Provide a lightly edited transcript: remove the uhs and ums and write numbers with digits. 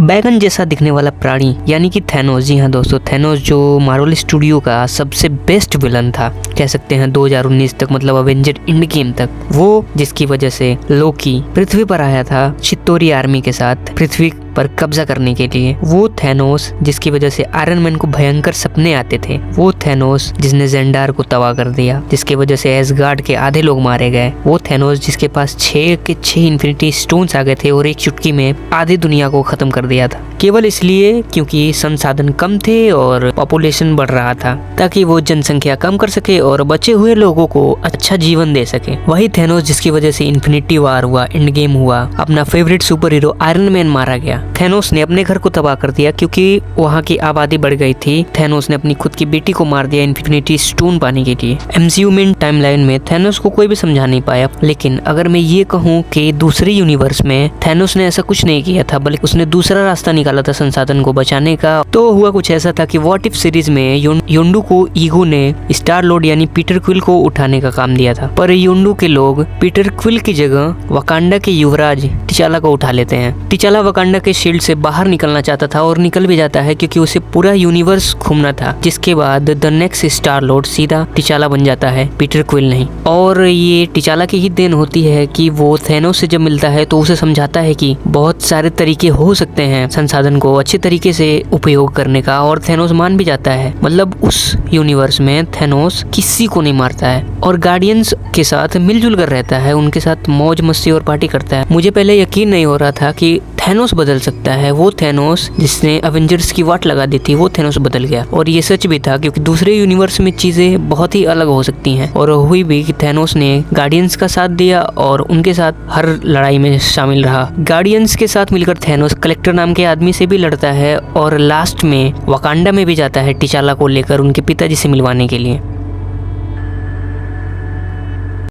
बैगन जैसा दिखने वाला प्राणी यानी कि थैनोस। जी हाँ दोस्तों, थैनोस जो मार्वल स्टूडियो का सबसे बेस्ट विलन था कह सकते हैं 2019 तक, मतलब अवेंजर एंड गेम तक। वो जिसकी वजह से लोकी पृथ्वी पर आया था चित्तौरी आर्मी के साथ पृथ्वी पर कब्जा करने के लिए। वो थैनोस जिसकी वजह से आयरन मैन को भयंकर सपने आते थे। वो थैनोस जिसने जेंडार को तबाह कर दिया, जिसकी वजह से एसगार्ड के आधे लोग मारे गए। वो थैनोस जिसके पास 6 के 6 इन्फिनिटी स्टोन्स आ गए थे और एक चुटकी में आधी दुनिया को खत्म कर दिया था, केवल इसलिए क्योंकि संसाधन कम थे और पॉपुलेशन बढ़ रहा था, ताकि वो जनसंख्या कम कर सके और बचे हुए लोगों को अच्छा जीवन दे सके। वही थैनोस जिसकी वजह से इन्फिनिटी वार हुआ, एंड गेम हुआ, अपना favourite super hero iron man मारा गया। थैनोस ने अपने घर को तबाह कर दिया क्योंकि वहाँ की आबादी बढ़ गई थी। थैनोस ने अपनी खुद की बेटी को मार दिया इन्फिनिटी स्टोन पाने के लिए। एमसीयू में टाइमलाइन में थैनोस को कोई भी समझा नहीं पाया, लेकिन अगर मैं ये कहूँ कि दूसरे यूनिवर्स में थैनोस ने ऐसा कुछ नहीं किया था, बल्कि उसने दूसरा रास्ता निकाला था संसाधन को बचाने का। तो हुआ कुछ ऐसा था कि व्हाट इफ सीरीज में योंडू को ईगो ने स्टार लॉर्ड यानी पीटर क्विल को उठाने का काम दिया था, पर योंडू के लोग पीटर क्विल की जगह वकांडा के युवराज टिचाला को उठा लेते हैं। टिचाला वकांडा के शील्ड से बाहर निकलना चाहता था और निकल भी जाता है क्योंकि उसे पूरा यूनिवर्स घूमना था, जिसके बाद द नेक्स्ट स्टार लॉर्ड सीधा टिचाला बन जाता है, पीटर क्विल नहीं। और ये टिचाला की ही देन होती है कि वो थैनोस से जब मिलता है तो उसे समझाता है कि बहुत सारे तरीके हो सकते हैं संसाधन को अच्छे तरीके से उपयोग करने का, और थैनोस मान भी जाता है। मतलब उस यूनिवर्स में थैनोस किसी को नहीं मारता है और गार्डियंस के साथ मिलजुल कर रहता है, उनके साथ मौज मस्ती और पार्टी करता है। मुझे पहले यकीन नहीं हो रहा था कि थैनोस बदल सकता है। वो थैनोस जिसने अवेंजर्स की वाट लगा दी थी, वो थैनोस बदल गया। और ये सच भी था क्योंकि दूसरे यूनिवर्स में चीजें बहुत ही अलग हो सकती हैं, और हुई भी कि थैनोस ने गार्डियंस का साथ दिया और उनके साथ हर लड़ाई में शामिल रहा। गार्डियंस के साथ मिलकर थैनोस कलेक्टर नाम के आदमी से भी लड़ता है और लास्ट में वकांडा में भी जाता है टिचाला को लेकर उनके पिताजी से मिलवाने के लिए।